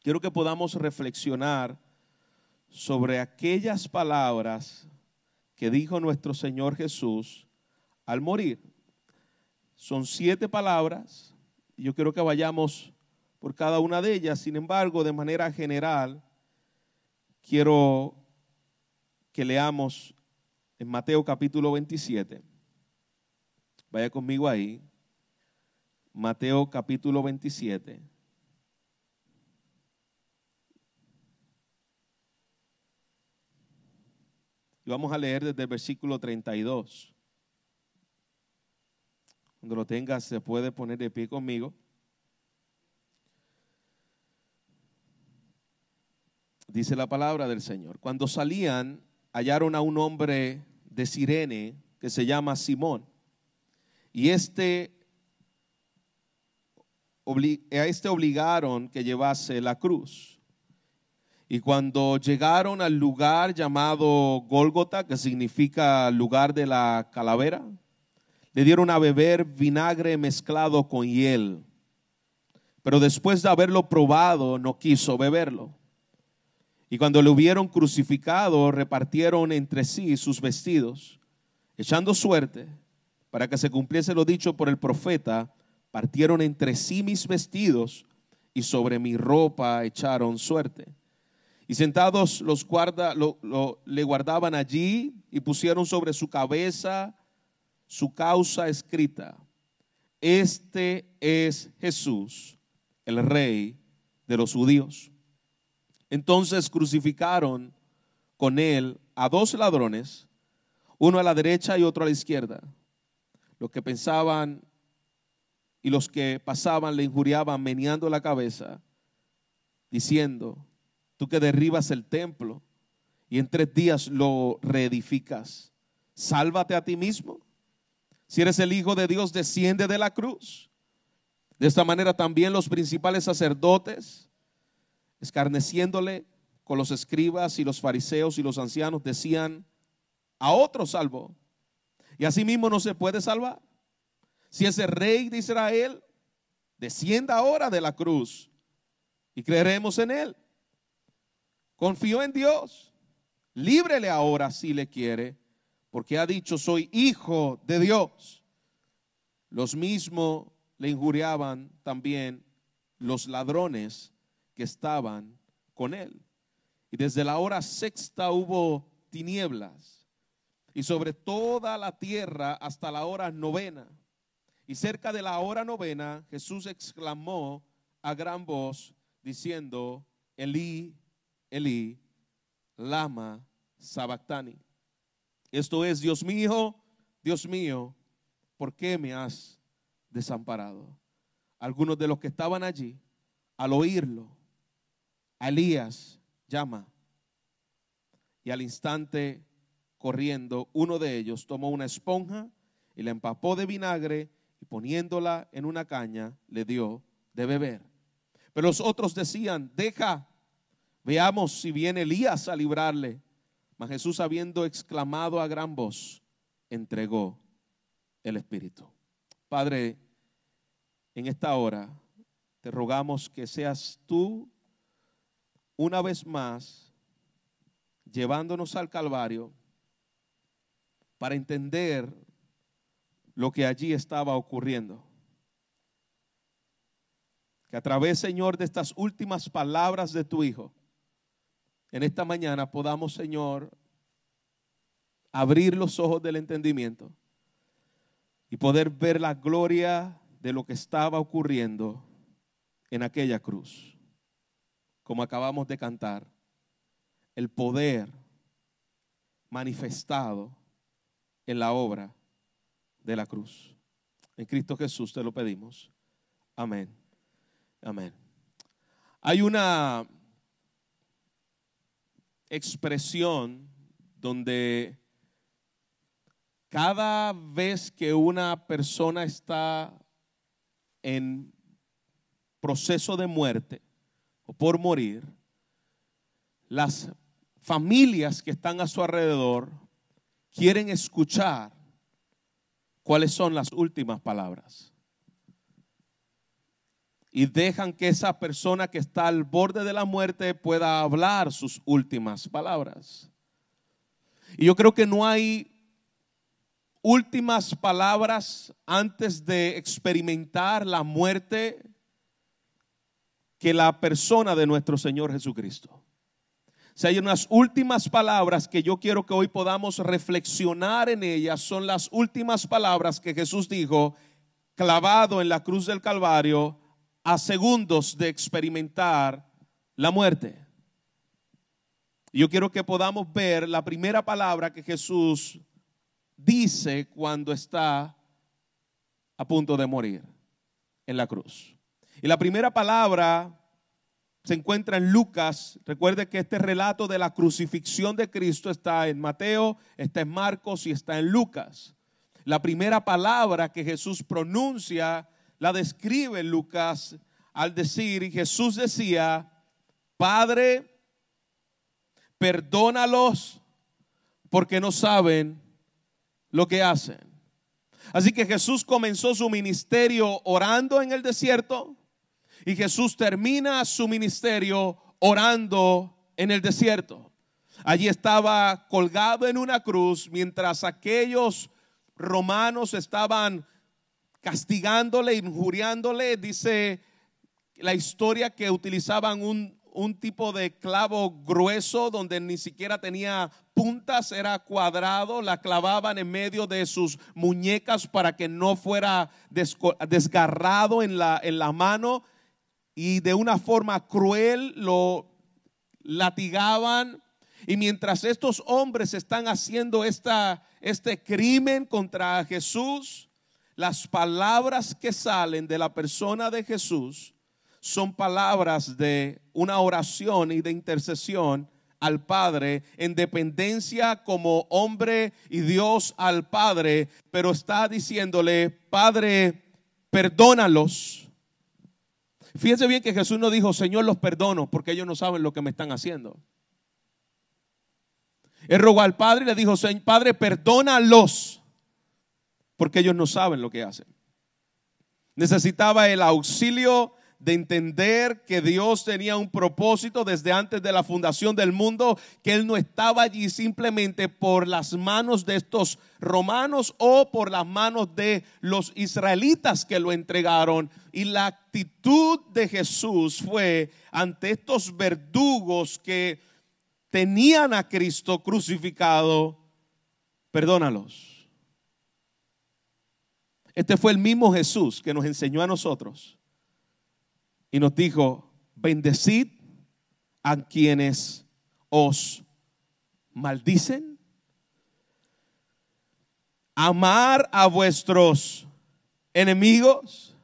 quiero que podamos reflexionar sobre aquellas palabras que dijo nuestro Señor Jesús al morir. Son 7 palabras. Yo quiero que vayamos por cada una de ellas. Sin embargo, de manera general, quiero que leamos en Mateo capítulo 27. Vaya conmigo ahí. Mateo capítulo 27. Y vamos a leer desde el versículo 32. Cuando lo tengas, se puede poner de pie conmigo. Dice la palabra del Señor. Cuando salían, hallaron a un hombre de Cirene que se llama Simón. Y a este obligaron que llevase la cruz. Y cuando llegaron al lugar llamado Gólgota, que significa lugar de la calavera, le dieron a beber vinagre mezclado con hiel. Pero después de haberlo probado, no quiso beberlo. Y cuando le hubieron crucificado, repartieron entre sí sus vestidos, echando suerte para que se cumpliese lo dicho por el profeta: partieron entre sí mis vestidos y sobre mi ropa echaron suerte. Y sentados le guardaban allí y pusieron sobre su cabeza su causa escrita: este es Jesús, el Rey de los judíos. Entonces crucificaron con él a 2 ladrones, uno a la derecha y otro a la izquierda. Los que pensaban y los que pasaban le injuriaban meneando la cabeza, diciendo: tú que derribas el templo y en 3 días lo reedificas, sálvate a ti mismo. Si eres el Hijo de Dios, desciende de la cruz. De esta manera también los principales sacerdotes, escarneciéndole con los escribas y los fariseos y los ancianos, decían: a otro salvó, y asimismo no se puede salvar. Si ese Rey de Israel, descienda ahora de la cruz y creeremos en él. Confió en Dios, líbrele ahora si le quiere, porque ha dicho: soy hijo de Dios. Los mismos le injuriaban también los ladrones que estaban con él. Y desde la hora 6ª hubo tinieblas, y sobre toda la tierra hasta la hora 9ª. Y cerca de la hora 9ª Jesús exclamó a gran voz diciendo: Elí, Elí, lama sabactani. Esto es: Dios mío, ¿por qué me has desamparado? Algunos de los que estaban allí, al oírlo, a Elías llama. Y al instante, corriendo, uno de ellos tomó una esponja y la empapó de vinagre y poniéndola en una caña le dio de beber. Pero los otros decían: deja, veamos si viene Elías a librarle. Mas Jesús, habiendo exclamado a gran voz, entregó el Espíritu. Padre, en esta hora te rogamos que seas tú una vez más llevándonos al Calvario para entender lo que allí estaba ocurriendo. Que a través, Señor, de estas últimas palabras de tu Hijo, en esta mañana podamos, Señor, abrir los ojos del entendimiento y poder ver la gloria de lo que estaba ocurriendo en aquella cruz. Como acabamos de cantar, el poder manifestado en la obra de la cruz. En Cristo Jesús te lo pedimos. Amén. Amén. Hay una expresión donde cada vez que una persona está en proceso de muerte o por morir, las familias que están a su alrededor quieren escuchar cuáles son las últimas palabras. y dejan que esa persona que está al borde de la muerte pueda hablar sus últimas palabras. Y yo creo que no hay últimas palabras antes de experimentar la muerte que la persona de nuestro Señor Jesucristo. O sea, hay unas últimas palabras que yo quiero que hoy podamos reflexionar en ellas. Son las últimas palabras que Jesús dijo clavado en la cruz del Calvario a segundos de experimentar la muerte. Yo quiero que podamos ver la primera palabra que Jesús dice cuando está a punto de morir en la cruz. Y la primera palabra se encuentra en Lucas. Recuerde que este relato de la crucifixión de Cristo está en Mateo, está en Marcos y está en Lucas. La primera palabra que Jesús pronuncia la describe Lucas al decir, y Jesús decía: Padre, perdónalos porque no saben lo que hacen. Así que Jesús comenzó su ministerio orando en el desierto y Jesús termina su ministerio orando en el desierto. Allí estaba colgado en una cruz mientras aquellos romanos estaban castigándole, injuriándole. Dice la historia que utilizaban un tipo de clavo grueso donde ni siquiera tenía puntas, era cuadrado, la clavaban en medio de sus muñecas para que no fuera desgarrado en la mano, y de una forma cruel lo latigaban. Y mientras estos hombres están haciendo este crimen contra Jesús, las palabras que salen de la persona de Jesús son palabras de una oración y de intercesión al Padre, en dependencia como hombre y Dios al Padre, pero está diciéndole: Padre, perdónalos. Fíjense bien que Jesús no dijo: Señor, los perdono, porque ellos no saben lo que me están haciendo. Él rogó al Padre y le dijo: Padre, perdónalos, porque ellos no saben lo que hacen. Necesitaba el auxilio de entender que Dios tenía un propósito desde antes de la fundación del mundo, que Él no estaba allí simplemente por las manos de estos romanos o por las manos de los israelitas que lo entregaron. Y la actitud de Jesús fue ante estos verdugos que tenían a Cristo crucificado: perdónalos. Este fue el mismo Jesús que nos enseñó a nosotros y nos dijo: bendecid a quienes os maldicen, amar a vuestros enemigos,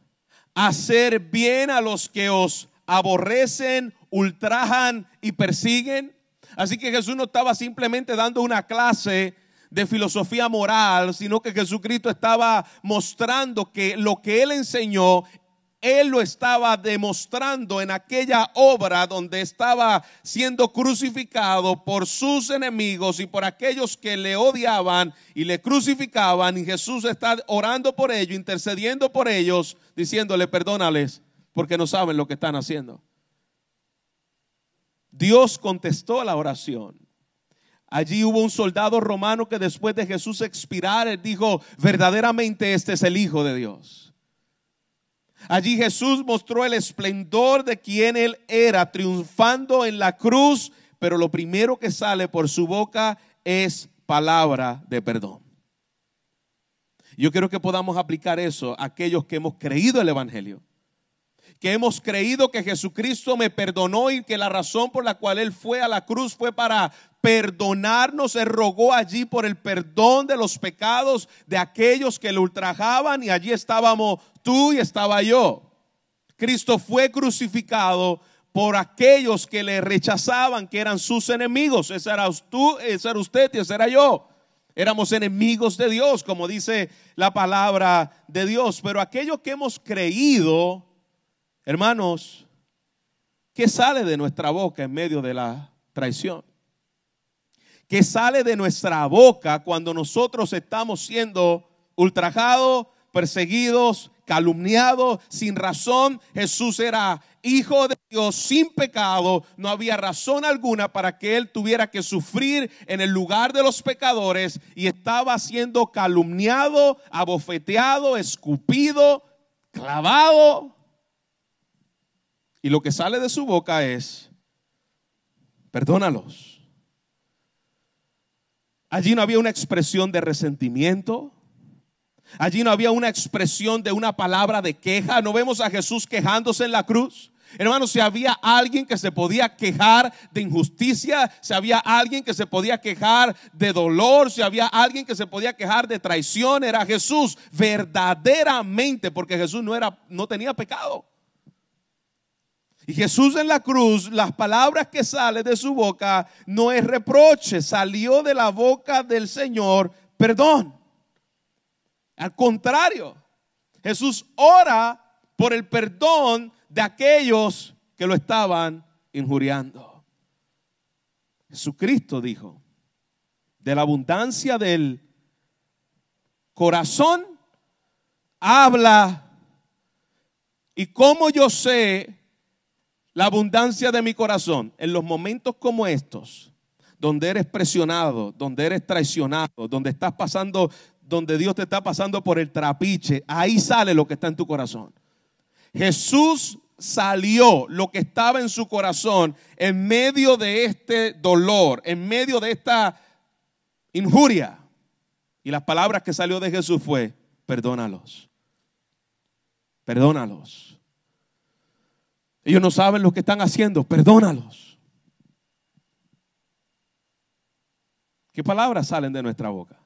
hacer bien a los que os aborrecen, ultrajan y persiguen. Así que Jesús no estaba simplemente dando una clase de filosofía moral, sino que Jesucristo estaba mostrando que lo que Él enseñó, Él lo estaba demostrando en aquella obra donde estaba siendo crucificado por sus enemigos y por aquellos que le odiaban y le crucificaban. Y Jesús está orando por ellos, intercediendo por ellos, diciéndole: perdónales porque no saben lo que están haciendo. Dios contestó a la oración. Allí hubo un soldado romano que después de Jesús expirar, él dijo: verdaderamente este es el Hijo de Dios. Allí Jesús mostró el esplendor de quien Él era, triunfando en la cruz, pero lo primero que sale por su boca es palabra de perdón. Yo quiero que podamos aplicar eso a aquellos que hemos creído el Evangelio, que hemos creído que Jesucristo me perdonó y que la razón por la cual Él fue a la cruz fue para perdonarnos. Él rogó allí por el perdón de los pecados de aquellos que le ultrajaban, y allí estábamos tú y estaba yo. Cristo fue crucificado por aquellos que le rechazaban, que eran sus enemigos. Ese era tú, ese era usted y ese era yo. Éramos enemigos de Dios, como dice la palabra de Dios. Pero aquellos que hemos creído, hermanos, ¿qué sale de nuestra boca en medio de la traición? ¿Qué sale de nuestra boca cuando nosotros estamos siendo ultrajados, perseguidos, calumniados, sin razón. Jesús era Hijo de Dios sin pecado. No había razón alguna para que Él tuviera que sufrir en el lugar de los pecadores, y estaba siendo calumniado, abofeteado, escupido, clavado. Y lo que sale de su boca es: perdónalos. Allí no había una expresión de resentimiento. Allí no había una expresión de una palabra de queja. No vemos a Jesús quejándose en la cruz. Hermanos, si había alguien que se podía quejar de injusticia, si había alguien que se podía quejar de dolor, si había alguien que se podía quejar de traición, era Jesús, verdaderamente, porque Jesús no tenía pecado. Y Jesús en la cruz, las palabras que salen de su boca no es reproche, salió de la boca del Señor perdón. Al contrario, Jesús ora por el perdón de aquellos que lo estaban injuriando. Jesucristo dijo: de la abundancia del corazón habla. ¿Y cómo yo sé la abundancia de mi corazón? En los momentos como estos, donde eres presionado, donde eres traicionado, donde estás pasando, donde Dios te está pasando por el trapiche, ahí sale lo que está en tu corazón. Jesús salió lo que estaba en su corazón en medio de este dolor, en medio de esta injuria. Y las palabras que salió de Jesús fue: perdónalos. Perdónalos. Ellos no saben lo que están haciendo, perdónalos. ¿Qué palabras salen de nuestra boca?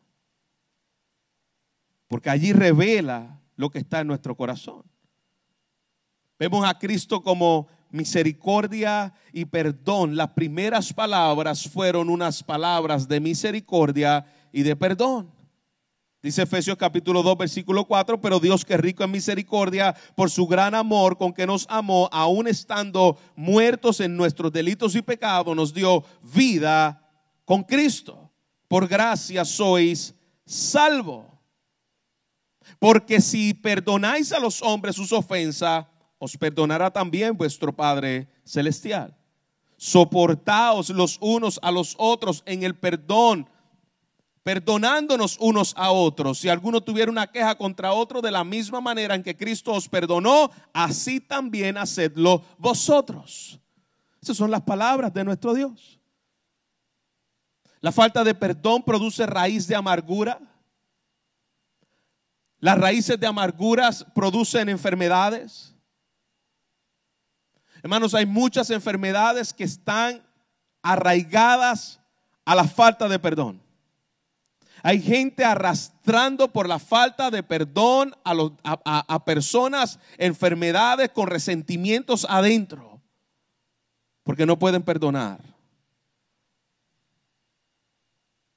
Porque allí revela lo que está en nuestro corazón. Vemos a Cristo como misericordia y perdón. Las primeras palabras fueron unas palabras de misericordia y de perdón. Dice Efesios capítulo 2 versículo 4: pero Dios, que es rico en misericordia, por su gran amor con que nos amó, aun estando muertos en nuestros delitos y pecados, nos dio vida con Cristo. Por gracia sois salvos. Porque si perdonáis a los hombres sus ofensas, os perdonará también vuestro Padre celestial. Soportaos los unos a los otros en el perdón, perdonándonos unos a otros. Si alguno tuviera una queja contra otro, de la misma manera en que Cristo os perdonó, así también hacedlo vosotros. Esas son las palabras de nuestro Dios. La falta de perdón produce raíz de amargura. Las raíces de amarguras producen enfermedades. Hermanos, hay muchas enfermedades que están arraigadas a la falta de perdón. Hay gente arrastrando por la falta de perdón a personas, enfermedades con resentimientos adentro, porque no pueden perdonar.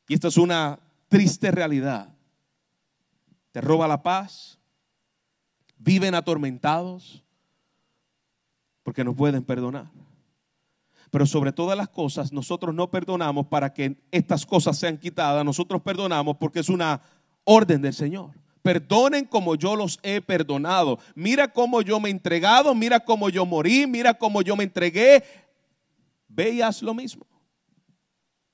Y esta es una triste realidad. Te roba la paz, viven atormentados porque no pueden perdonar. Pero sobre todas las cosas, nosotros no perdonamos para que estas cosas sean quitadas. Nosotros perdonamos porque es una orden del Señor. Perdonen como yo los he perdonado. Mira cómo yo me he entregado, mira cómo yo morí, mira cómo yo me entregué. Ve y haz lo mismo.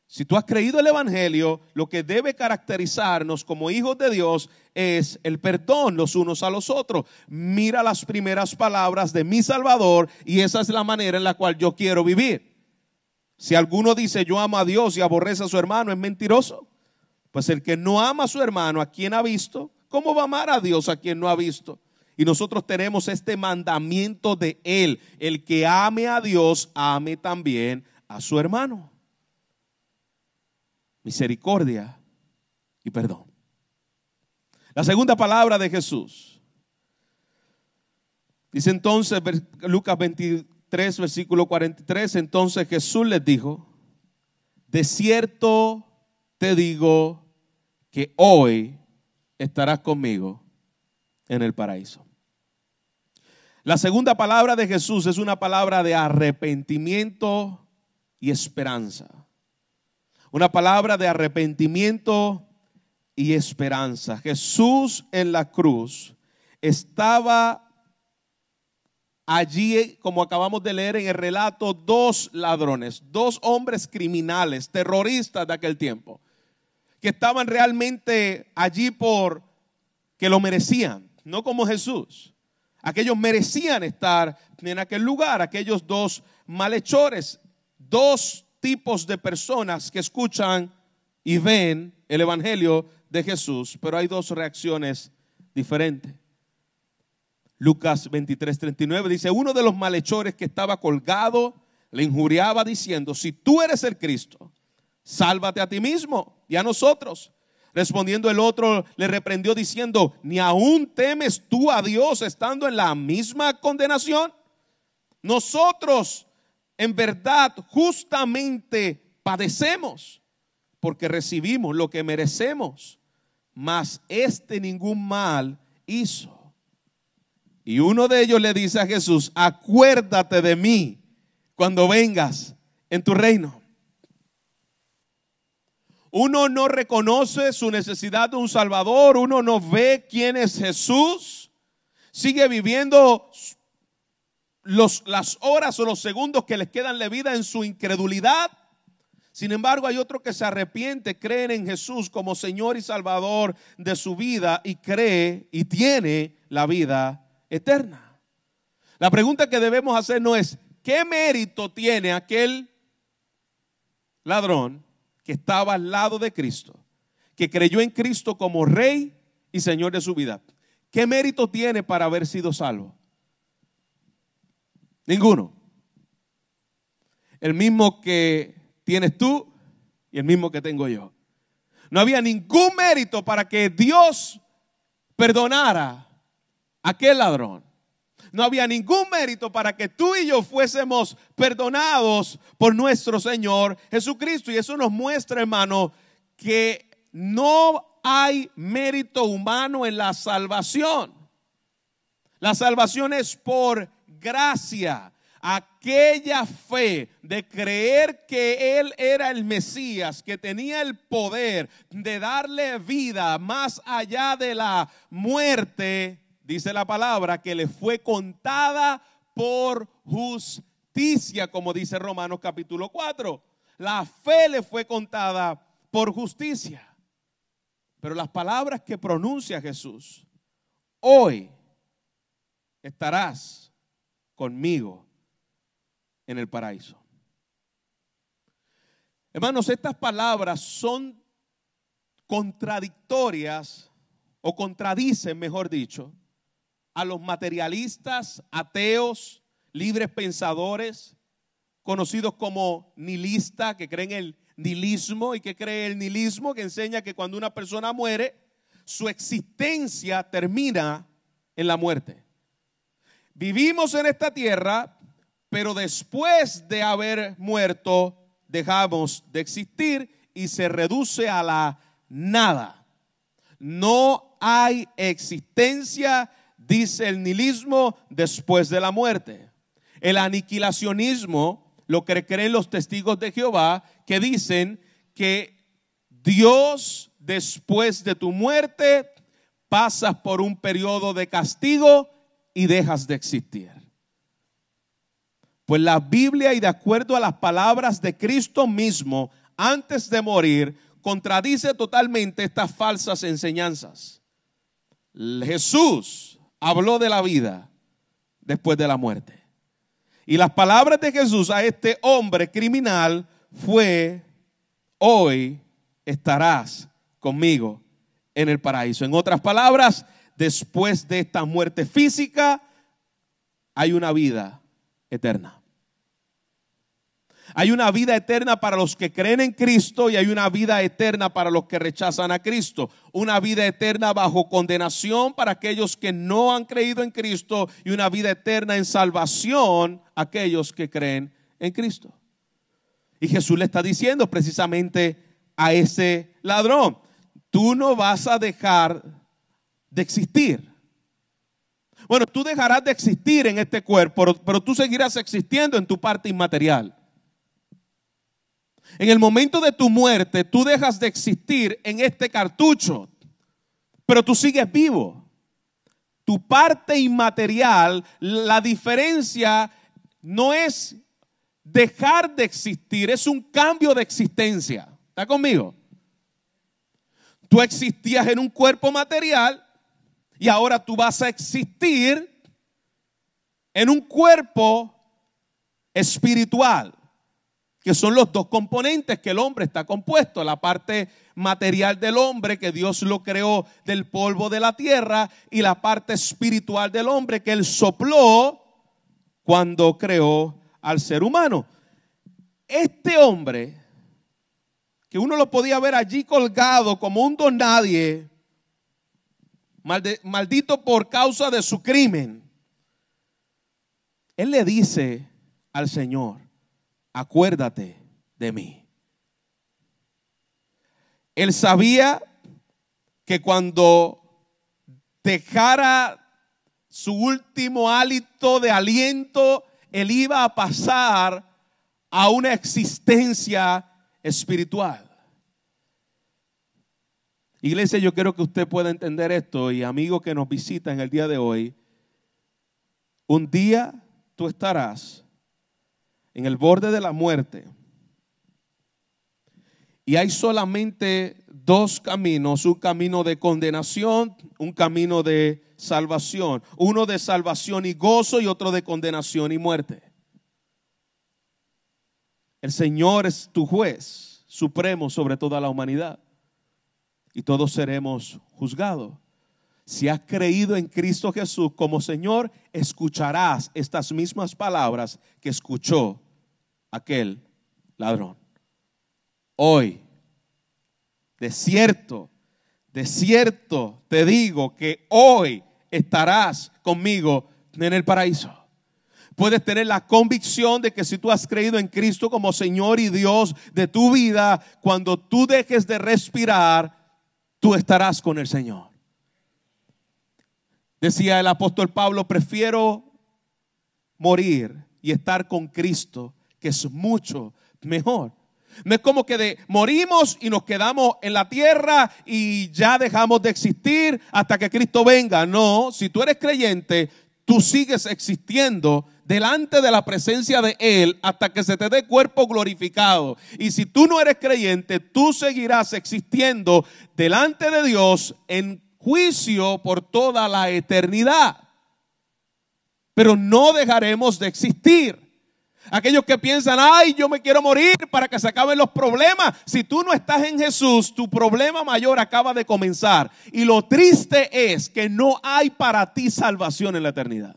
Si tú has creído el Evangelio, lo que debe caracterizarnos como hijos de Dios es el perdón los unos a los otros. Mira las primeras palabras de mi Salvador y esa es la manera en la cual yo quiero vivir. Si alguno dice yo amo a Dios y aborrece a su hermano, es mentiroso. Pues el que no ama a su hermano, ¿a quien ha visto? ¿Cómo va a amar a Dios a quien no ha visto? Y nosotros tenemos este mandamiento de Él: el que ame a Dios, ame también a su hermano. Misericordia y perdón. La segunda palabra de Jesús dice entonces, Lucas 23 versículo 43: entonces Jesús les dijo: de cierto te digo que hoy estarás conmigo en el paraíso. La segunda palabra de Jesús es una palabra de arrepentimiento y esperanza. Una palabra de arrepentimiento y esperanza. Jesús en la cruz estaba allí, como acabamos de leer en el relato, dos ladrones, dos hombres criminales, terroristas de aquel tiempo, que estaban realmente allí por que lo merecían, no como Jesús. Aquellos merecían estar en aquel lugar, aquellos dos malhechores, dos tipos de personas que escuchan y ven el evangelio de Jesús, pero hay dos reacciones diferentes. Lucas 23:39 dice: uno de los malhechores que estaba colgado le injuriaba diciendo: si tú eres el Cristo, sálvate a ti mismo y a nosotros. Respondiendo el otro le reprendió diciendo: ¿ni aún temes tú a Dios estando en la misma condenación? Nosotros en verdad justamente padecemos porque recibimos lo que merecemos, mas este ningún mal hizo. Y uno de ellos le dice a Jesús: acuérdate de mí cuando vengas en tu reino. Uno no reconoce su necesidad de un Salvador, uno no ve quién es Jesús, sigue viviendo las horas o los segundos que les quedan de vida en su incredulidad. Sin embargo, hay otro que se arrepiente, cree en Jesús como Señor y Salvador de su vida y cree y tiene la vida eterna. La pregunta que debemos hacer no es ¿qué mérito tiene aquel ladrón que estaba al lado de Cristo, que creyó en Cristo como Rey y Señor de su vida? ¿Qué mérito tiene para haber sido salvo? Ninguno. El mismo que tienes tú y el mismo que tengo yo. No había ningún mérito para que Dios perdonara a aquel ladrón. No había ningún mérito para que tú y yo fuésemos perdonados por nuestro Señor Jesucristo. Y eso nos muestra, hermano, que no hay mérito humano en la salvación. La salvación es por gracia. Aquella fe de creer que Él era el Mesías, que tenía el poder de darle vida más allá de la muerte, dice la palabra, que le fue contada por justicia, como dice Romanos capítulo 4. La fe le fue contada por justicia. Pero las palabras que pronuncia Jesús: hoy estarás conmigo en el paraíso. Hermanos, estas palabras son contradictorias, o contradicen, mejor dicho, a los materialistas, ateos, libres pensadores, conocidos como nihilistas, que creen el nihilismo. ¿Y que cree el nihilismo? Que enseña que cuando una persona muere, su existencia termina en la muerte. Vivimos en esta tierra, pero después de haber muerto, dejamos de existir y se reduce a la nada. No hay existencia, dice el nihilismo, después de la muerte. El aniquilacionismo, lo que creen los testigos de Jehová, que dicen que Dios, después de tu muerte, pasas por un periodo de castigo y dejas de existir. Pues la Biblia, y de acuerdo a las palabras de Cristo mismo, antes de morir, contradice totalmente estas falsas enseñanzas. Jesús habló de la vida después de la muerte. Y las palabras de Jesús a este hombre criminal fue: hoy estarás conmigo en el paraíso. En otras palabras, después de esta muerte física, hay una vida eterna. Hay una vida eterna para los que creen en Cristo y hay una vida eterna para los que rechazan a Cristo. Una vida eterna bajo condenación para aquellos que no han creído en Cristo y una vida eterna en salvación a aquellos que creen en Cristo. Y Jesús le está diciendo precisamente a ese ladrón: tú no vas a dejar de existir. Bueno, tú dejarás de existir en este cuerpo, pero tú seguirás existiendo en tu parte inmaterial. En el momento de tu muerte, tú dejas de existir en este cartucho, pero tú sigues vivo. Tu parte inmaterial, la diferencia no es dejar de existir, es un cambio de existencia. ¿Está conmigo? Tú existías en un cuerpo material y ahora tú vas a existir en un cuerpo espiritual, que son los dos componentes que el hombre está compuesto. La parte material del hombre, que Dios lo creó del polvo de la tierra, y la parte espiritual del hombre, que Él sopló cuando creó al ser humano. Este hombre, que uno lo podía ver allí colgado como un don nadie, maldito por causa de su crimen, él le dice al Señor: acuérdate de mí. Él sabía que cuando dejara su último hálito de aliento, él iba a pasar a una existencia espiritual. Iglesia, yo quiero que usted pueda entender esto, y amigo que nos visita en el día de hoy, un día tú estarás en el borde de la muerte y hay solamente dos caminos: un camino de condenación, un camino de salvación. Uno de salvación y gozo y otro de condenación y muerte. El Señor es tu juez supremo sobre toda la humanidad y todos seremos juzgados. Si has creído en Cristo Jesús como Señor, escucharás estas mismas palabras que escuchó aquel ladrón. Hoy, de cierto te digo que hoy estarás conmigo en el paraíso. Puedes tener la convicción de que si tú has creído en Cristo como Señor y Dios de tu vida, cuando tú dejes de respirar, tú estarás con el Señor. Decía el apóstol Pablo: prefiero morir y estar con Cristo, que es mucho mejor. No es como que morimos y nos quedamos en la tierra y ya dejamos de existir hasta que Cristo venga. No, si tú eres creyente, tú sigues existiendo delante de la presencia de Él hasta que se te dé cuerpo glorificado. Y si tú no eres creyente, tú seguirás existiendo delante de Dios en juicio por toda la eternidad. Pero no dejaremos de existir. Aquellos que piensan: ay, yo me quiero morir para que se acaben los problemas. Si tú no estás en Jesús, tu problema mayor acaba de comenzar. Y lo triste es que no hay para ti salvación en la eternidad.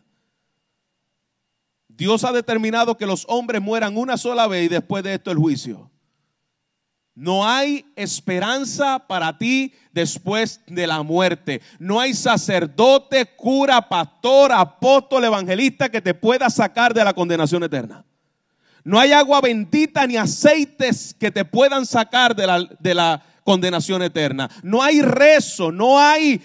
Dios ha determinado que los hombres mueran una sola vez y después de esto el juicio. No hay esperanza para ti después de la muerte. No hay sacerdote, cura, pastor, apóstol, evangelista que te pueda sacar de la condenación eterna. No hay agua bendita ni aceites que te puedan sacar de la condenación eterna. No hay rezo, no hay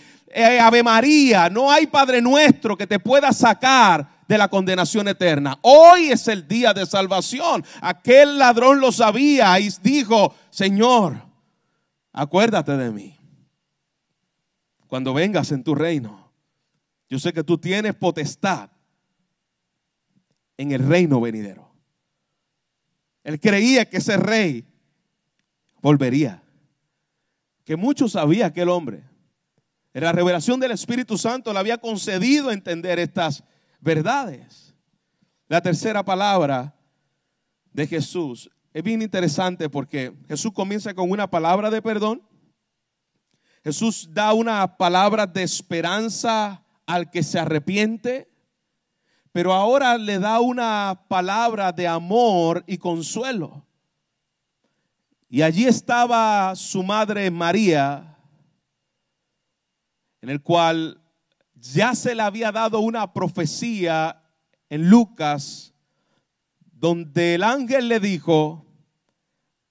Ave María, no hay Padre Nuestro que te pueda sacar de la condenación eterna. Hoy es el día de salvación. Aquel ladrón lo sabía y dijo: Señor, acuérdate de mí cuando vengas en tu reino. Yo sé que tú tienes potestad en el reino venidero. Él creía que ese rey volvería, que mucho sabía aquel hombre. En la revelación del Espíritu Santo le había concedido entender estas verdades. La tercera palabra de Jesús es bien interesante porque Jesús comienza con una palabra de perdón. Jesús da una palabra de esperanza al que se arrepiente, pero ahora le da una palabra de amor y consuelo. Y allí estaba su madre María, en el cual ya se le había dado una profecía en Lucas, donde el ángel le dijo: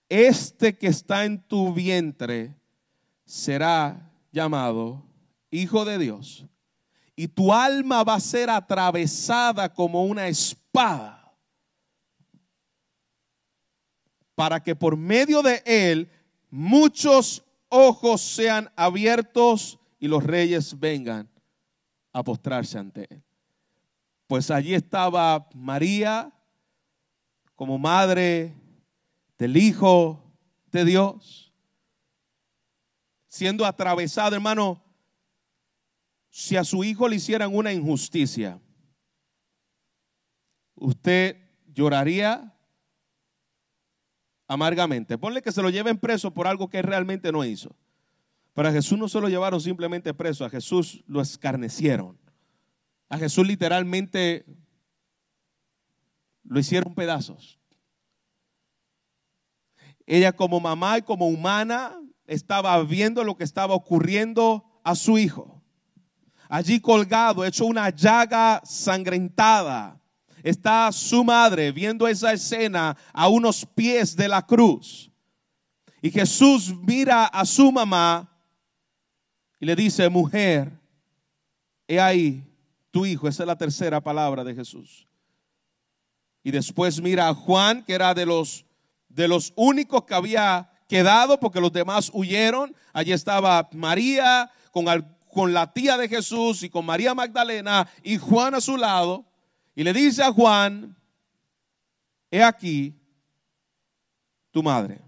este que está en tu vientre será llamado Hijo de Dios, y tu alma va a ser atravesada como una espada. para que por medio de él muchos ojos sean abiertos y los reyes vengan a postrarse ante él. Pues allí estaba María como madre del Hijo de Dios, siendo atravesada, hermano. Si a su hijo le hicieran una injusticia, usted lloraría amargamente. Ponle que se lo lleven preso por algo que realmente no hizo. Pero a Jesús no se lo llevaron simplemente preso, a Jesús lo escarnecieron. A Jesús literalmente lo hicieron pedazos. Ella como mamá y como humana estaba viendo lo que estaba ocurriendo a su hijo. Allí colgado, hecho una llaga sangrentada, está su madre viendo esa escena a unos pies de la cruz. Y Jesús mira a su mamá y le dice: mujer, he ahí tu hijo. Esa es la tercera palabra de Jesús. Y después mira a Juan, que era de los únicos que había quedado, porque los demás huyeron. Allí estaba María con la tía de Jesús y con María Magdalena y Juan a su lado. Y le dice a Juan: he aquí tu madre.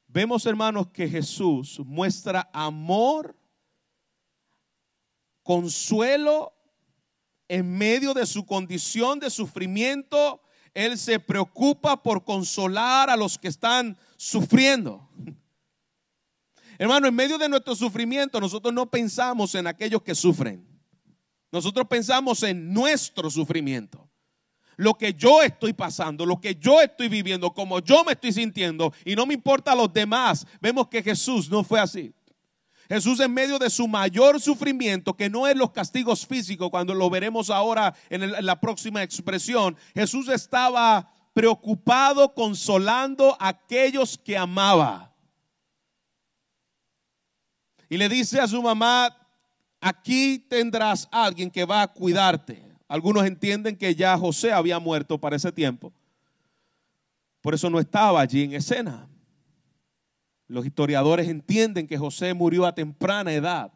Vemos, hermanos, que Jesús muestra amor, consuelo en medio de su condición de sufrimiento. Él se preocupa por consolar a los que están sufriendo. Hermano, en medio de nuestro sufrimiento, nosotros no pensamos en aquellos que sufren. Nosotros pensamos en nuestro sufrimiento. Lo que yo estoy pasando, lo que yo estoy viviendo, como yo me estoy sintiendo, y no me importa a los demás. Vemos que Jesús no fue así. Jesús, en medio de su mayor sufrimiento, que no es los castigos físicos, cuando lo veremos ahora en la próxima expresión, Jesús estaba preocupado, consolando a aquellos que amaba. Y le dice a su mamá: aquí tendrás a alguien que va a cuidarte. Algunos entienden que ya José había muerto para ese tiempo, por eso no estaba allí en escena. Los historiadores entienden que José murió a temprana edad.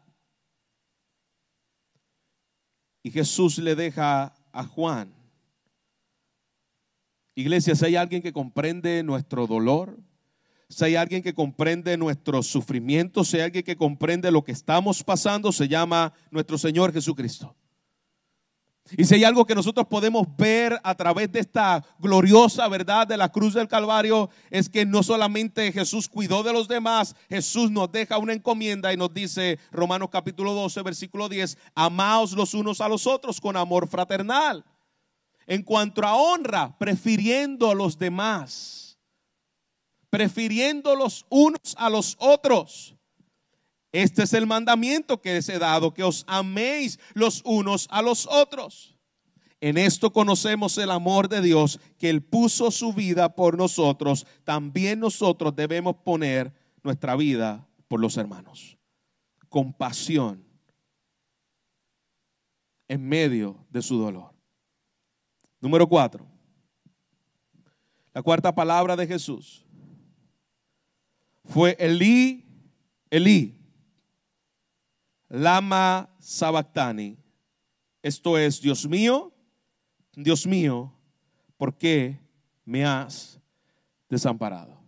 Y Jesús le deja a Juan. Iglesia, si hay alguien que comprende nuestro dolor, si hay alguien que comprende nuestro sufrimiento, si hay alguien que comprende lo que estamos pasando, se llama nuestro Señor Jesucristo. Y si hay algo que nosotros podemos ver a través de esta gloriosa verdad de la cruz del Calvario, es que no solamente Jesús cuidó de los demás, Jesús nos deja una encomienda y nos dice, Romanos capítulo 12, versículo 10, amaos los unos a los otros con amor fraternal. En cuanto a honra, prefiriendo a los demás, prefiriendo los unos a los otros. Este es el mandamiento que les he dado, que os améis los unos a los otros. En esto conocemos el amor de Dios, que Él puso su vida por nosotros. También nosotros debemos poner nuestra vida por los hermanos. Compasión en medio de su dolor. Número 4. La cuarta palabra de Jesús fue Elí, Elí, lama sabactani. Esto es: Dios mío, ¿por qué me has desamparado?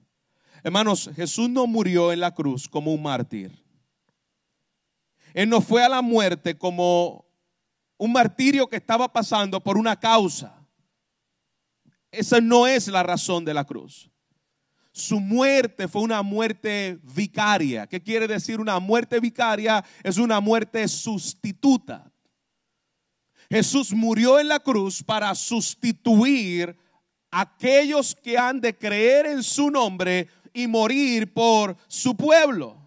Hermanos, Jesús no murió en la cruz como un mártir. Él no fue a la muerte como un martirio que estaba pasando por una causa. Esa no es la razón de la cruz. Su muerte fue una muerte vicaria. ¿Qué quiere decir una muerte vicaria? Es una muerte sustituta. Jesús murió en la cruz para sustituir a aquellos que han de creer en su nombre y morir por su pueblo.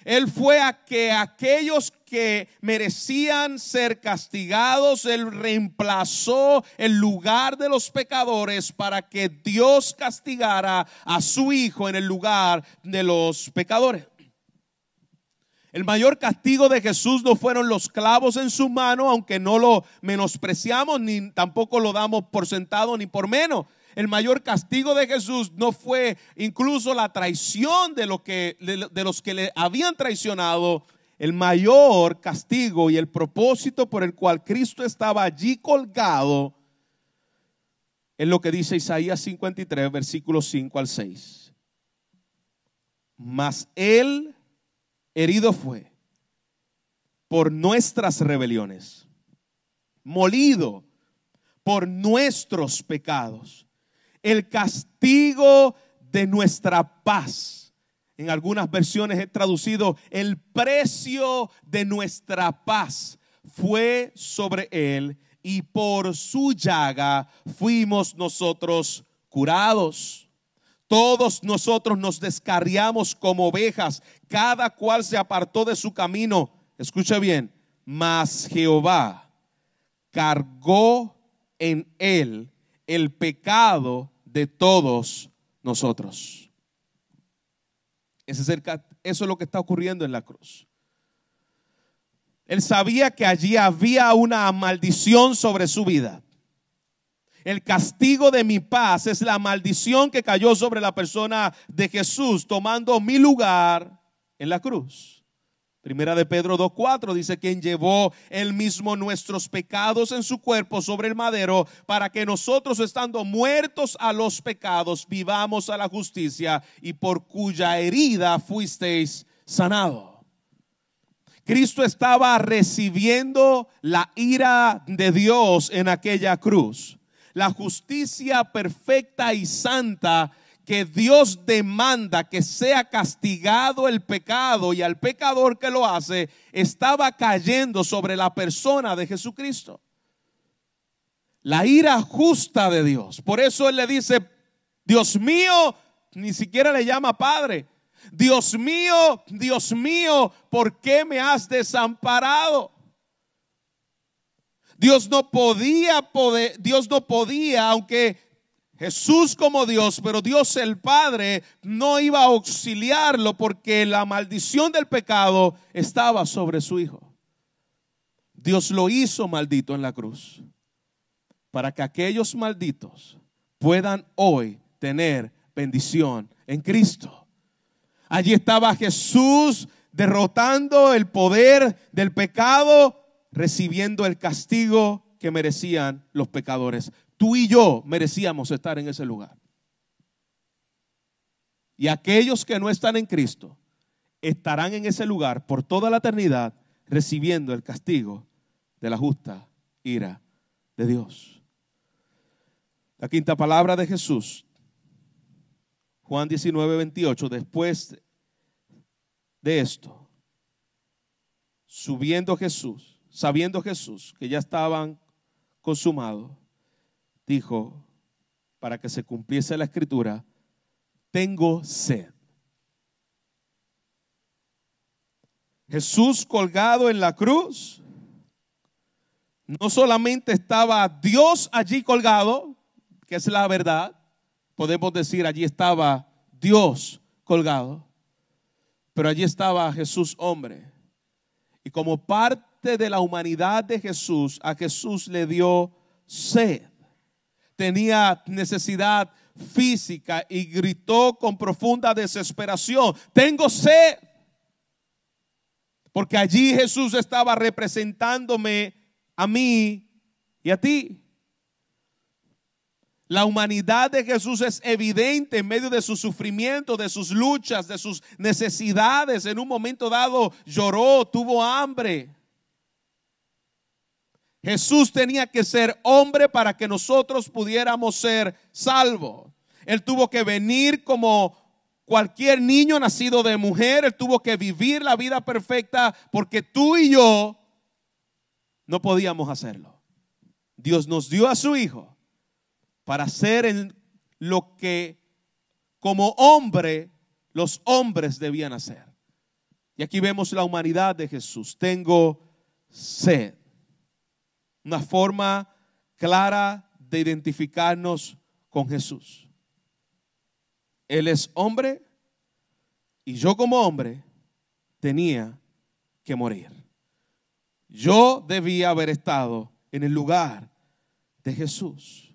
Él fue a que aquellos que merecían ser castigados, Él reemplazó el lugar de los pecadores para que Dios castigara a su Hijo en el lugar de los pecadores. El mayor castigo de Jesús no fueron los clavos en su mano, aunque no lo menospreciamos ni tampoco lo damos por sentado ni por menos. El mayor castigo de Jesús no fue incluso la traición de los que le habían traicionado. El mayor castigo y el propósito por el cual Cristo estaba allí colgado es lo que dice Isaías 53, versículos 5 al 6. Mas Él herido fue por nuestras rebeliones, molido por nuestros pecados. El castigo de nuestra paz. En algunas versiones he traducido: el precio de nuestra paz fue sobre él, y por su llaga fuimos nosotros curados. Todos nosotros nos descarriamos como ovejas, cada cual se apartó de su camino. Escucha bien: mas Jehová cargó en él el pecado de todos nosotros. Eso es lo que está ocurriendo en la cruz. Él sabía que allí había una maldición sobre su vida. El castigo de mi paz es la maldición que cayó sobre la persona de Jesús, tomando mi lugar en la cruz. Primera de Pedro 2:4 dice: quien llevó él mismo nuestros pecados en su cuerpo sobre el madero, para que nosotros, estando muertos a los pecados, vivamos a la justicia, y por cuya herida fuisteis sanados. Cristo estaba recibiendo la ira de Dios en aquella cruz. La justicia perfecta y santa que Dios demanda que sea castigado el pecado y al pecador que lo hace, estaba cayendo sobre la persona de Jesucristo. La ira justa de Dios. Por eso Él le dice: Dios mío, ni siquiera le llama Padre. Dios mío, ¿por qué me has desamparado? Dios no podía, aunque Jesús como Dios, pero Dios el Padre no iba a auxiliarlo, porque la maldición del pecado estaba sobre su Hijo. Dios lo hizo maldito en la cruz, para que aquellos malditos puedan hoy tener bendición en Cristo. Allí estaba Jesús derrotando el poder del pecado, recibiendo el castigo que merecían los pecadores. Tú y yo merecíamos estar en ese lugar. Y aquellos que no están en Cristo estarán en ese lugar por toda la eternidad, recibiendo el castigo de la justa ira de Dios. La quinta palabra de Jesús, Juan 19:28, después de esto, sabiendo Jesús que ya estaban consumados, dijo, para que se cumpliese la escritura: tengo sed. Jesús colgado en la cruz, no solamente estaba Dios allí colgado, que es la verdad. Podemos decir, allí estaba Dios colgado, pero allí estaba Jesús hombre. Y como parte de la humanidad de Jesús, a Jesús le dio sed. Tenía necesidad física y gritó con profunda desesperación: tengo sed. Porque allí Jesús estaba representándome a mí y a ti. La humanidad de Jesús es evidente en medio de su sufrimiento, de sus luchas, de sus necesidades. En un momento dado lloró, tuvo hambre. Jesús tenía que ser hombre para que nosotros pudiéramos ser salvos. Él tuvo que venir como cualquier niño nacido de mujer. Él tuvo que vivir la vida perfecta, porque tú y yo no podíamos hacerlo. Dios nos dio a su Hijo para hacer en lo que como hombre los hombres debían hacer. Y aquí vemos la humanidad de Jesús. Tengo sed. Una forma clara de identificarnos con Jesús. Él es hombre y yo como hombre tenía que morir. Yo debía haber estado en el lugar de Jesús.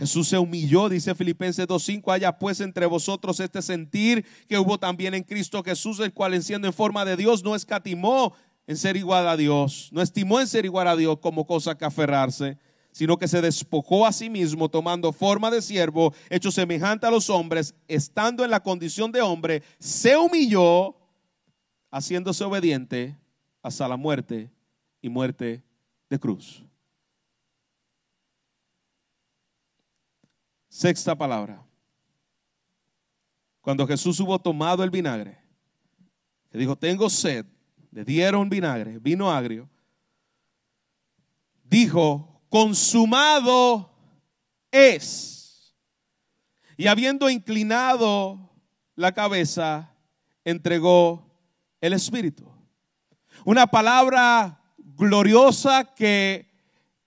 Jesús se humilló, dice Filipenses 2:5, haya pues entre vosotros este sentir que hubo también en Cristo Jesús, el cual siendo en forma de Dios no escatimó en ser igual a Dios, no estimó en ser igual a Dios como cosa que aferrarse, sino que se despojó a sí mismo, tomando forma de siervo, hecho semejante a los hombres, estando en la condición de hombre, se humilló, haciéndose obediente hasta la muerte y muerte de cruz. Sexta palabra. Cuando Jesús hubo tomado el vinagre, que dijo, tengo sed, le dieron vinagre, vino agrio, dijo, consumado es. Y habiendo inclinado la cabeza, entregó el Espíritu. Una palabra gloriosa que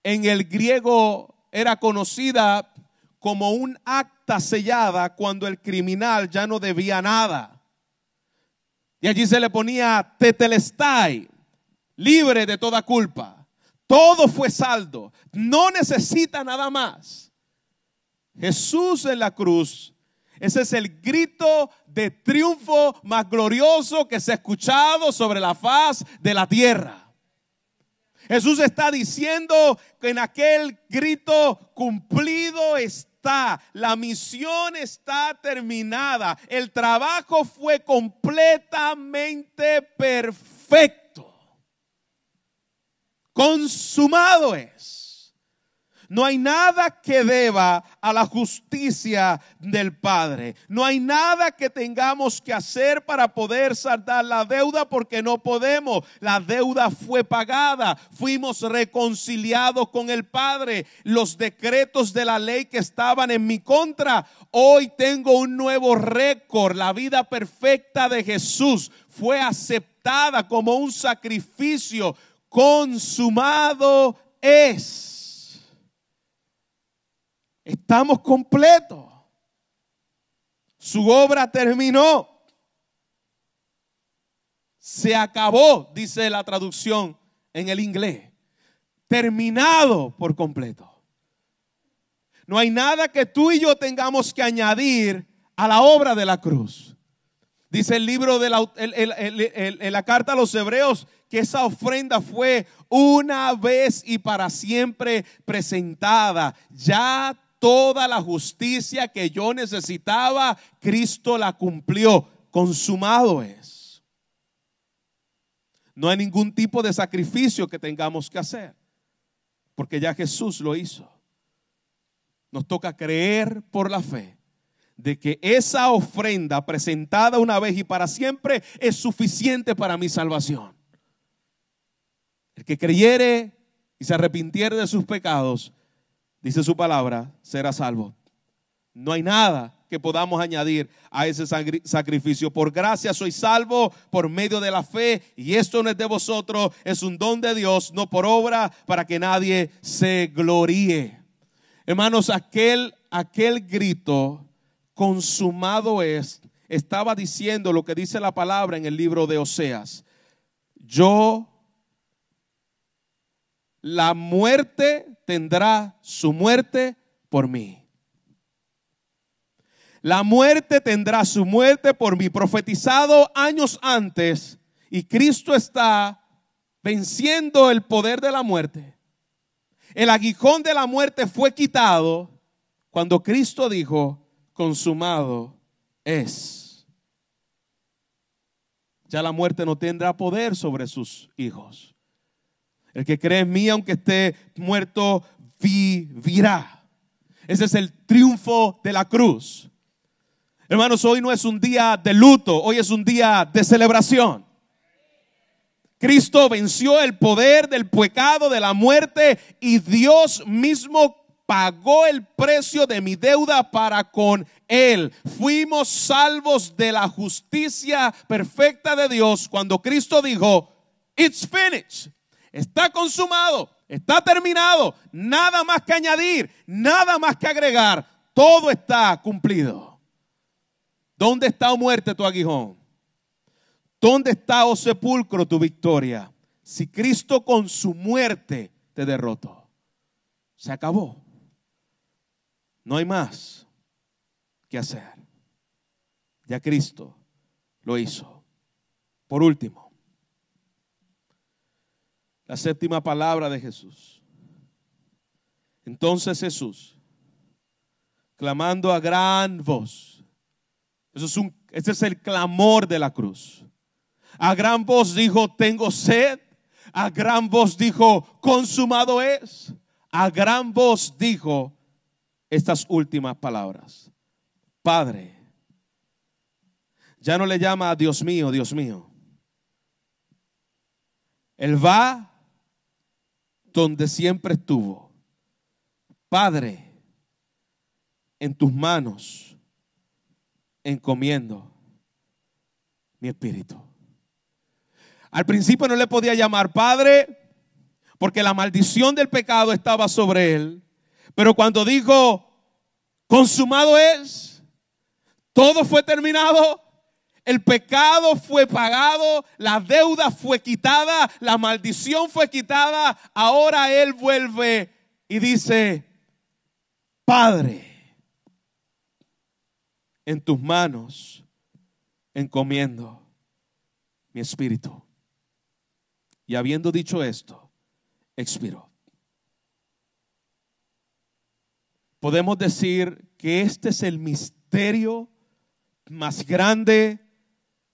en el griego era conocida como un acta sellada cuando el criminal ya no debía nada. Y allí se le ponía tetelestai, libre de toda culpa. Todo fue saldo, no necesita nada más. Jesús en la cruz, ese es el grito de triunfo más glorioso que se ha escuchado sobre la faz de la tierra. Jesús está diciendo que en aquel grito cumplido está, la misión está terminada, el trabajo fue completamente perfecto, consumado es. No hay nada que deba a la justicia del Padre. No hay nada que tengamos que hacer para poder saldar la deuda, porque no podemos. La deuda fue pagada. Fuimos reconciliados con el Padre. Los decretos de la ley que estaban en mi contra, hoy tengo un nuevo récord. La vida perfecta de Jesús fue aceptada como un sacrificio. Consumado es. Estamos completos. Su obra terminó. Se acabó, dice la traducción en el inglés. Terminado por completo. No hay nada que tú y yo tengamos que añadir a la obra de la cruz. Dice el libro de la carta a los Hebreos que esa ofrenda fue una vez y para siempre presentada. Ya toda la justicia que yo necesitaba, Cristo la cumplió. Consumado es. No hay ningún tipo de sacrificio que tengamos que hacer, porque ya Jesús lo hizo. Nos toca creer por la fe de que esa ofrenda presentada una vez y para siempre es suficiente para mi salvación. El que creyere y se arrepintiere de sus pecados, dice su palabra, será salvo. No hay nada que podamos añadir a ese sacrificio. Por gracia soy salvo por medio de la fe, y esto no es de vosotros, es un don de Dios, no por obra, para que nadie se gloríe. Hermanos, aquel grito, consumado es, estaba diciendo lo que dice la palabra en el libro de Oseas. La muerte tendrá su muerte por mí. La muerte tendrá su muerte por mí. Profetizado años antes, y Cristo está venciendo el poder de la muerte. El aguijón de la muerte fue quitado cuando Cristo dijo, consumado es. Ya la muerte no tendrá poder sobre sus hijos. El que cree en mí, aunque esté muerto, vivirá. Ese es el triunfo de la cruz. Hermanos, hoy no es un día de luto, hoy es un día de celebración. Cristo venció el poder del pecado, de la muerte, y Dios mismo pagó el precio de mi deuda para con Él. Fuimos salvos de la justicia perfecta de Dios cuando Cristo dijo, it's finished. Está consumado, está terminado, nada más que añadir, nada más que agregar, todo está cumplido. ¿Dónde está, oh muerte, tu aguijón? ¿Dónde está, oh sepulcro, tu victoria? Si Cristo con su muerte te derrotó, se acabó. No hay más que hacer. Ya Cristo lo hizo. Por último, la séptima palabra de Jesús. Entonces Jesús, clamando a gran voz, ese es el clamor de la cruz. A gran voz dijo, tengo sed. A gran voz dijo, consumado es. A gran voz dijo estas últimas palabras: Padre. Ya no le llama a Dios mío, Dios mío. Él va donde siempre estuvo. Padre, en tus manos encomiendo mi espíritu. Al principio no le podía llamar Padre porque la maldición del pecado estaba sobre él. Pero cuando dijo, consumado es, todo fue terminado, el pecado fue pagado, la deuda fue quitada, la maldición fue quitada. Ahora él vuelve y dice, Padre, en tus manos encomiendo mi espíritu. Y habiendo dicho esto, expiró. Podemos decir que este es el misterio más grande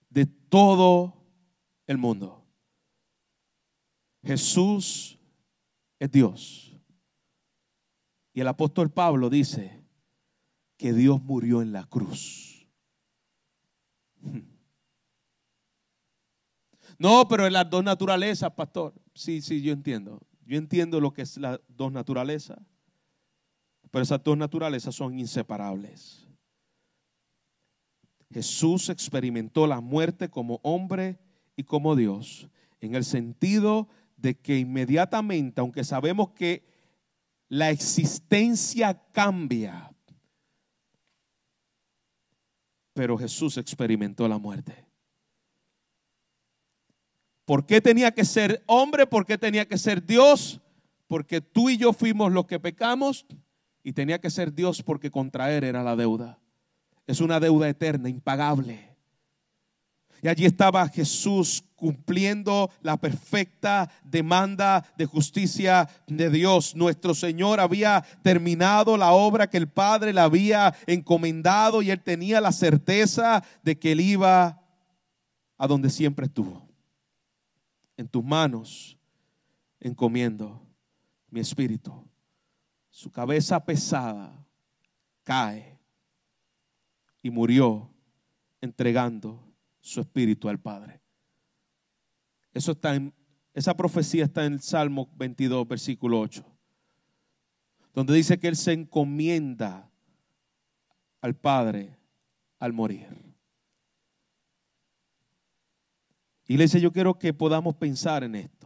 de todo el mundo. Jesús es Dios. Y el apóstol Pablo dice que Dios murió en la cruz. No, pero en las dos naturalezas, pastor. Sí, yo entiendo. Yo entiendo lo que es las dos naturalezas. Pero esas dos naturalezas son inseparables. Jesús experimentó la muerte como hombre y como Dios, en el sentido de que inmediatamente, aunque sabemos que la existencia cambia, pero Jesús experimentó la muerte. ¿Por qué tenía que ser hombre? ¿Por qué tenía que ser Dios? Porque tú y yo fuimos los que pecamos, y tenía que ser Dios porque contra él era la deuda. Es una deuda eterna, impagable. Y allí estaba Jesús cumpliendo la perfecta demanda de justicia de Dios. Nuestro Señor había terminado la obra que el Padre le había encomendado, y él tenía la certeza de que él iba a donde siempre estuvo. En tus manos encomiendo mi espíritu. Su cabeza pesada cae y murió entregando su espíritu al Padre. Esa profecía está en el Salmo 22, versículo 8, donde dice que él se encomienda al Padre al morir. Iglesia, yo quiero que podamos pensar en esto.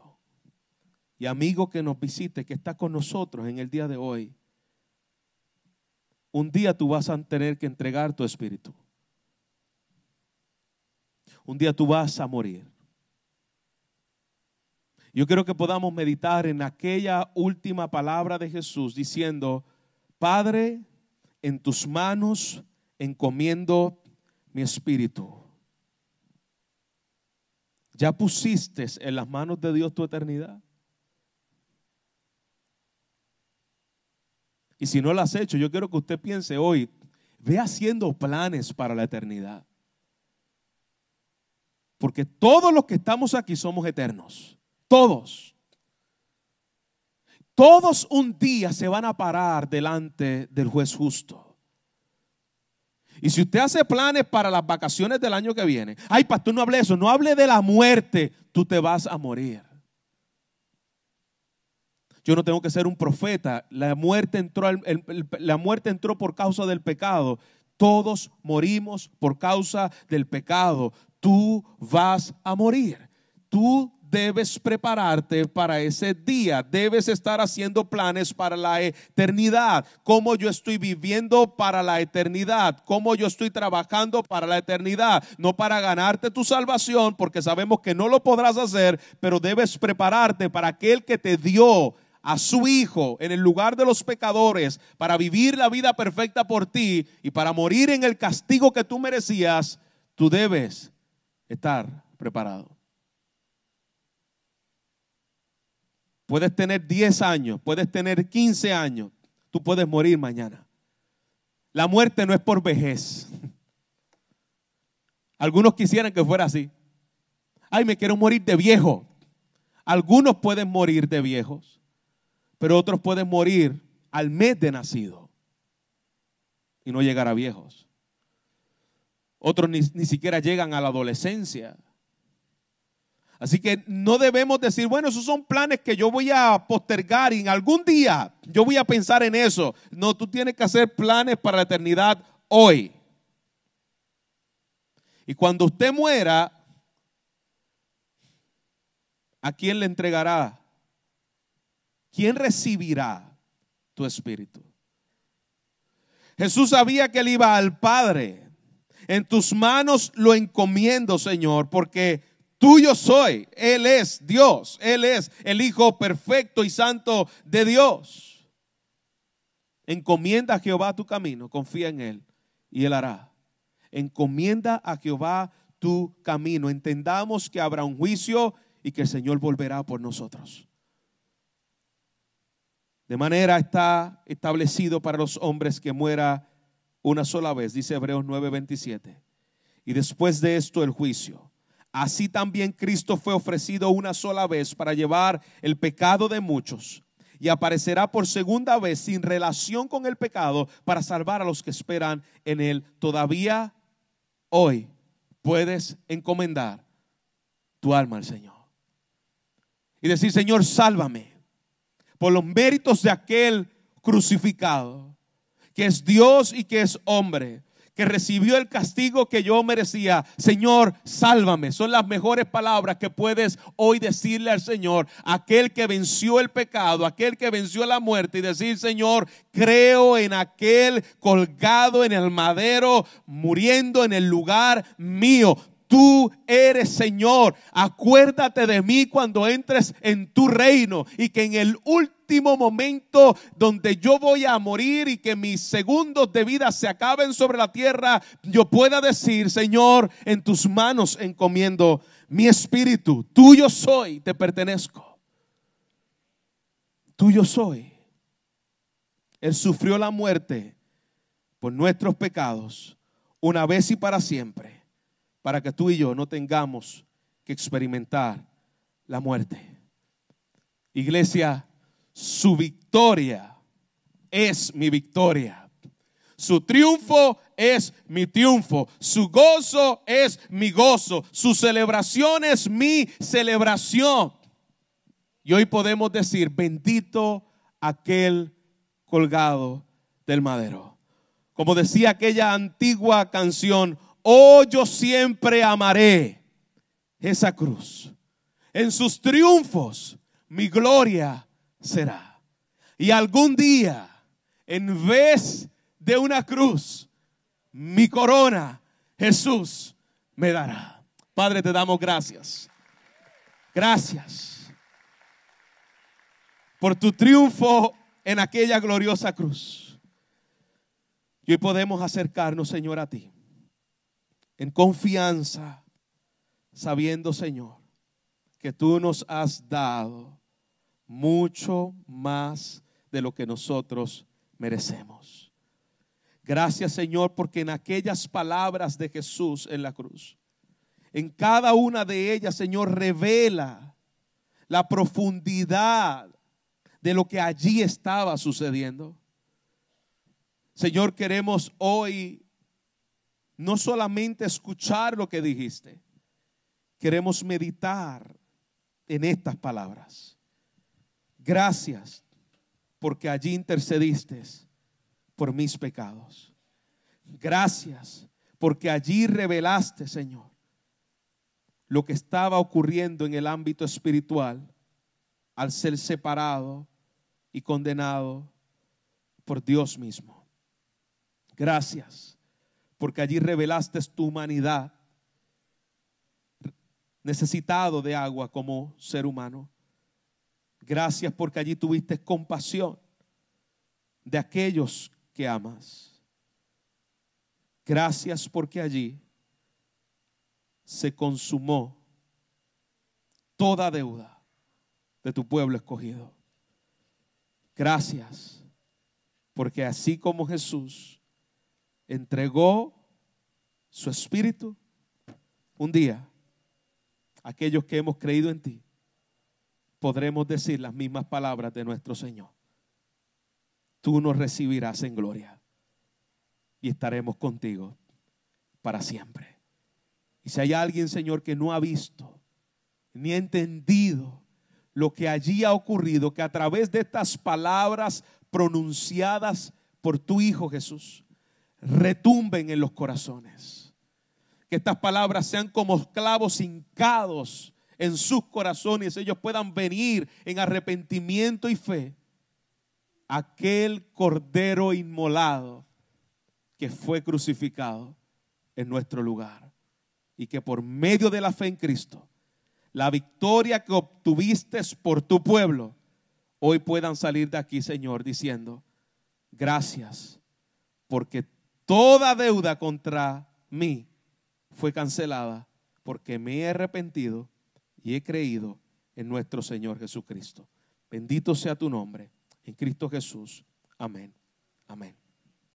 Y amigo que nos visite, que está con nosotros en el día de hoy, un día tú vas a tener que entregar tu espíritu. Un día tú vas a morir. Yo quiero que podamos meditar en aquella última palabra de Jesús diciendo, Padre, en tus manos encomiendo mi espíritu. ¿Ya pusiste en las manos de Dios tu eternidad? Y si no lo has hecho, yo quiero que usted piense hoy, ve haciendo planes para la eternidad. Porque todos los que estamos aquí somos eternos. Todos. Todos un día se van a parar delante del juez justo. Y si usted hace planes para las vacaciones del año que viene, ay pastor, no hable de eso, no hable de la muerte, tú te vas a morir. Yo no tengo que ser un profeta. La muerte entró por causa del pecado. Todos morimos por causa del pecado. Tú vas a morir. Tú debes prepararte para ese día. Debes estar haciendo planes para la eternidad. Cómo yo estoy viviendo para la eternidad. Cómo yo estoy trabajando para la eternidad. No para ganarte tu salvación, porque sabemos que no lo podrás hacer, pero debes prepararte para aquel que te dio a su Hijo en el lugar de los pecadores para vivir la vida perfecta por ti y para morir en el castigo que tú merecías, tú debes estar preparado. Puedes tener 10 años, puedes tener 15 años, tú puedes morir mañana. La muerte no es por vejez. Algunos quisieran que fuera así. Ay, me quiero morir de viejo. Algunos pueden morir de viejos, pero otros pueden morir al mes de nacido y no llegar a viejos. Otros ni siquiera llegan a la adolescencia. Así que no debemos decir, bueno, esos son planes que yo voy a postergar y en algún día yo voy a pensar en eso. No, tú tienes que hacer planes para la eternidad hoy. Y cuando usted muera, ¿a quién le entregará? ¿Quién recibirá tu espíritu? Jesús sabía que él iba al Padre. En tus manos lo encomiendo, Señor, porque tuyo soy. Él es Dios. Él es el Hijo perfecto y santo de Dios. Encomienda a Jehová tu camino, confía en Él y Él hará. Encomienda a Jehová tu camino. Entendamos que habrá un juicio y que el Señor volverá por nosotros. De manera está establecido para los hombres que muera una sola vez, dice Hebreos 9:27. Y después de esto el juicio. Así también Cristo fue ofrecido una sola vez para llevar el pecado de muchos. Y aparecerá por segunda vez sin relación con el pecado para salvar a los que esperan en él. Todavía hoy puedes encomendar tu alma al Señor y decir, Señor, sálvame por los méritos de aquel crucificado, que es Dios y que es hombre, que recibió el castigo que yo merecía. Señor, sálvame. Son las mejores palabras que puedes hoy decirle al Señor, aquel que venció el pecado, aquel que venció la muerte, y decir, Señor, creo en aquel colgado en el madero, muriendo en el lugar mío. Tú eres Señor. Acuérdate de mí cuando entres en tu reino, y que en el último momento donde yo voy a morir y que mis segundos de vida se acaben sobre la tierra, yo pueda decir, Señor, en tus manos encomiendo mi espíritu. Tuyo soy, te pertenezco. Tuyo soy. Él sufrió la muerte por nuestros pecados una vez y para siempre, para que tú y yo no tengamos que experimentar la muerte. Iglesia, su victoria es mi victoria. Su triunfo es mi triunfo. Su gozo es mi gozo. Su celebración es mi celebración. Y hoy podemos decir, bendito aquel colgado del madero. Como decía aquella antigua canción, oh, yo siempre amaré esa cruz. En sus triunfos mi gloria será. Y algún día, en vez de una cruz, mi corona Jesús me dará. Padre, te damos gracias. Gracias por tu triunfo en aquella gloriosa cruz. Y hoy podemos acercarnos, Señor, a ti en confianza, sabiendo, Señor, que tú nos has dado mucho más de lo que nosotros merecemos. Gracias, Señor, porque en aquellas palabras de Jesús en la cruz, en cada una de ellas, Señor, revela la profundidad de lo que allí estaba sucediendo. Señor, queremos hoy no solamente escuchar lo que dijiste, queremos meditar en estas palabras. Gracias porque allí intercediste por mis pecados. Gracias porque allí revelaste, Señor, lo que estaba ocurriendo en el ámbito espiritual al ser separado y condenado por Dios mismo. Gracias porque allí revelaste tu humanidad, necesitado de agua como ser humano. Gracias porque allí tuviste compasión de aquellos que amas. Gracias porque allí se consumó toda deuda de tu pueblo escogido. Gracias porque así como Jesús entregó su espíritu, un día aquellos que hemos creído en ti podremos decir las mismas palabras de nuestro Señor. Tú nos recibirás en gloria y estaremos contigo para siempre. Y si hay alguien, Señor, que no ha visto ni ha entendido lo que allí ha ocurrido, que a través de estas palabras pronunciadas por tu Hijo Jesús retumben en los corazones, que estas palabras sean como clavos hincados en sus corazones, ellos puedan venir en arrepentimiento y fe a aquel cordero inmolado que fue crucificado en nuestro lugar, y que por medio de la fe en Cristo, la victoria que obtuviste por tu pueblo, hoy puedan salir de aquí, Señor, diciendo: gracias, porque toda deuda contra mí fue cancelada, porque me he arrepentido y he creído en nuestro Señor Jesucristo. Bendito sea tu nombre, en Cristo Jesús. Amén. Amén.